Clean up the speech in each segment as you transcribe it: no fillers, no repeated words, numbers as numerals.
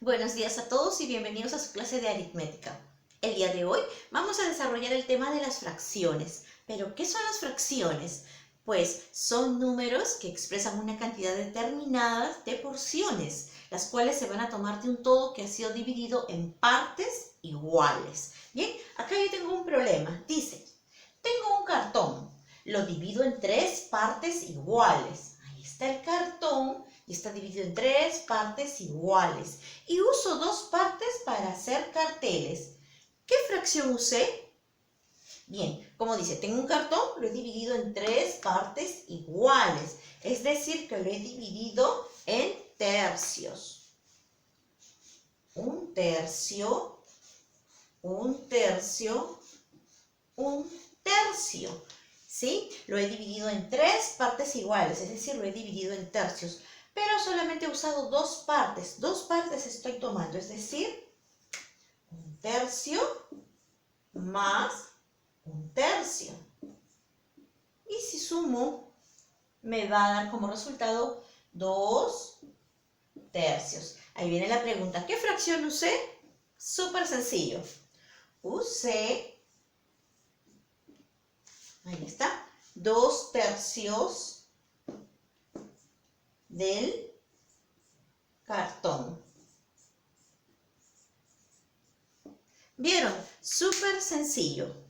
Buenos días a todos y bienvenidos a su clase de aritmética. El día de hoy vamos a desarrollar el tema de las fracciones. ¿Pero qué son las fracciones? Pues son números que expresan una cantidad determinada de porciones, las cuales se van a tomar de un todo que ha sido dividido en partes iguales. Bien, acá yo tengo un problema. Dice, tengo un cartón, lo divido en 3 partes iguales. Ahí está el cartón y está dividido en 3 partes iguales. Y uso 2 partes para hacer carteles. ¿Qué fracción usé? Bien, como dice, tengo un cartón, lo he dividido en 3 partes iguales. Es decir, que lo he dividido en tercios. Un tercio, un tercio, un tercio. ¿Sí? Lo he dividido en 3 partes iguales, es decir, lo he dividido en tercios. Pero solamente he usado 2 partes. 2 partes estoy tomando, es decir, un tercio más un tercio. Y si sumo, me va a dar como resultado 2 tercios. Ahí viene la pregunta, ¿qué fracción usé? Súper sencillo. Usé, ahí está, 2 tercios del cartón. ¿Vieron? Súper sencillo.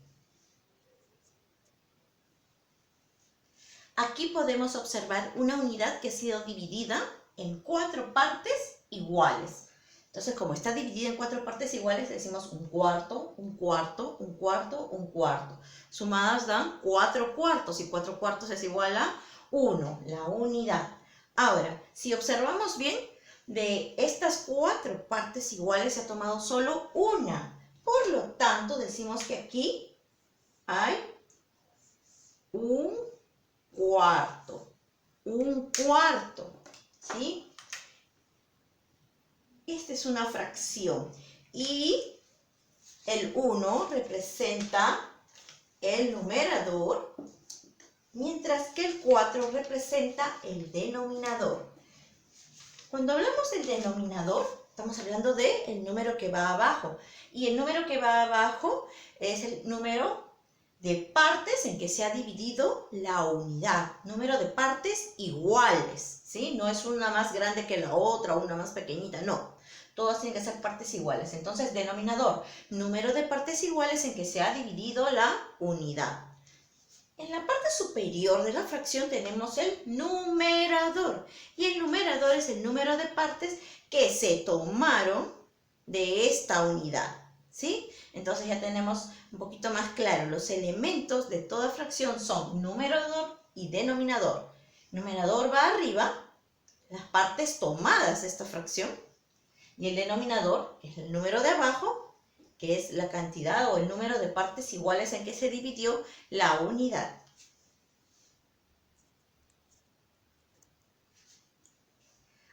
Aquí podemos observar una unidad que ha sido dividida en 4 partes iguales. Entonces, como está dividida en 4 partes iguales, decimos un cuarto, un cuarto, un cuarto, un cuarto. Sumadas dan 4 cuartos y 4 cuartos es igual a 1, la unidad. Ahora, si observamos bien, de estas 4 partes iguales se ha tomado solo una. Por lo tanto, decimos que aquí hay un cuarto, ¿sí? Esta es una fracción y el 1 representa el numerador, mientras que el 4 representa el denominador. Cuando hablamos del denominador, estamos hablando del número que va abajo, y el número que va abajo es el número de partes en que se ha dividido la unidad, número de partes iguales, ¿sí? No es una más grande que la otra, una más pequeñita, no. Todas tienen que ser partes iguales. Entonces, denominador, número de partes iguales en que se ha dividido la unidad. En la parte superior de la fracción tenemos el numerador, y el numerador es el número de partes que se tomaron de esta unidad, ¿sí? Entonces ya tenemos un poquito más claro, los elementos de toda fracción son numerador y denominador. Numerador va arriba, las partes tomadas de esta fracción, y el denominador, que es el número de abajo, que es la cantidad o el número de partes iguales en que se dividió la unidad.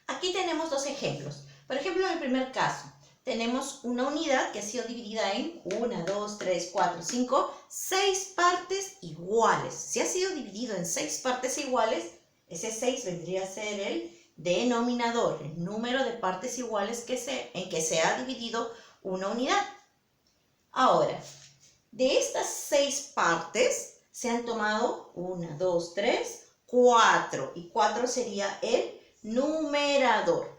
Aquí tenemos 2 ejemplos. Por ejemplo, en el primer caso, tenemos una unidad que ha sido dividida en 1, 2, 3, 4, 5, 6 partes iguales. Si ha sido dividido en 6 partes iguales, ese 6 vendría a ser el denominador, el número de partes iguales en que se ha dividido una unidad. Ahora, de estas 6 partes se han tomado 1, 2, 3, 4. Y 4 sería el numerador.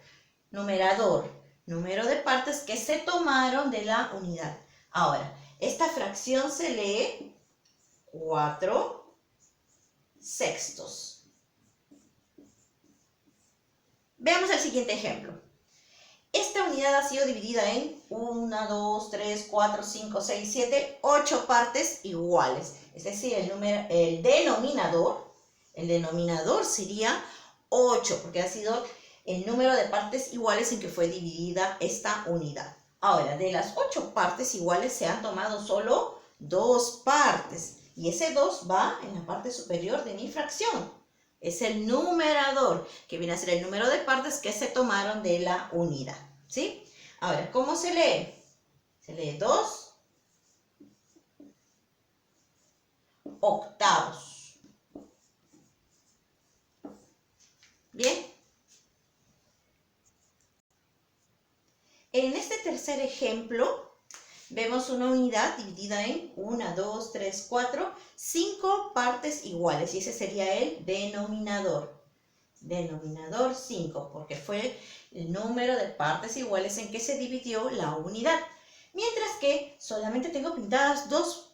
Numerador, número de partes que se tomaron de la unidad. Ahora, esta fracción se lee 4 sextos. Veamos el siguiente ejemplo. Esta unidad ha sido dividida en 1, 2, 3, 4, 5, 6, 7, 8 partes iguales. Es decir, el denominador sería 8, porque ha sido el número de partes iguales en que fue dividida esta unidad. Ahora, de las 8 partes iguales se han tomado solo 2 partes. Y ese 2 va en la parte superior de mi fracción. Es el numerador, que viene a ser el número de partes que se tomaron de la unidad, ¿sí? Ahora, ¿cómo se lee? Se lee 2 octavos. Bien. tercer ejemplo, vemos una unidad dividida en 1, 2, 3, 4, 5 partes iguales. Y ese sería el denominador. Denominador 5, porque fue el número de partes iguales en que se dividió la unidad. Mientras que solamente tengo pintadas dos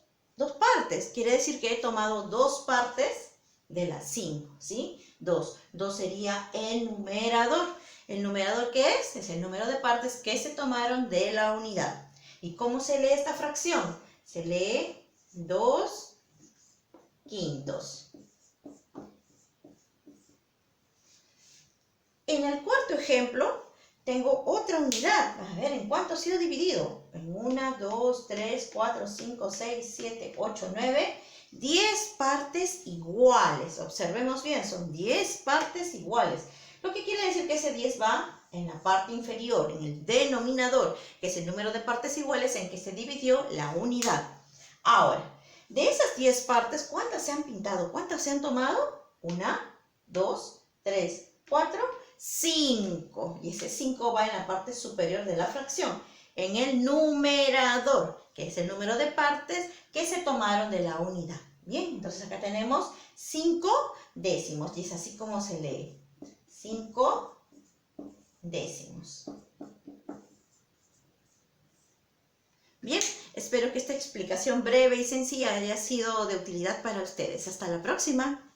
partes. Quiere decir que he tomado 2 partes de las 5, ¿sí? 2. 2 sería el numerador. ¿El numerador qué es? Es el número de partes que se tomaron de la unidad. ¿Y cómo se lee esta fracción? Se lee 2 quintos. En el cuarto ejemplo, tengo otra unidad. A ver, ¿en cuánto ha sido dividido? En 1, 2, 3, 4, 5, 6, 7, 8, 9, 10 partes iguales. Observemos bien, son 10 partes iguales. Lo que quiere decir que ese 10 va en la parte inferior, en el denominador, que es el número de partes iguales en que se dividió la unidad. Ahora, de esas 10 partes, ¿cuántas se han pintado? ¿Cuántas se han tomado? 1, 2, 3, 4, 5. Y ese 5 va en la parte superior de la fracción, en el numerador, que es el número de partes que se tomaron de la unidad. Bien, entonces acá tenemos 5 décimos, y es así como se lee. 5 décimos. Bien, espero que esta explicación breve y sencilla haya sido de utilidad para ustedes. Hasta la próxima.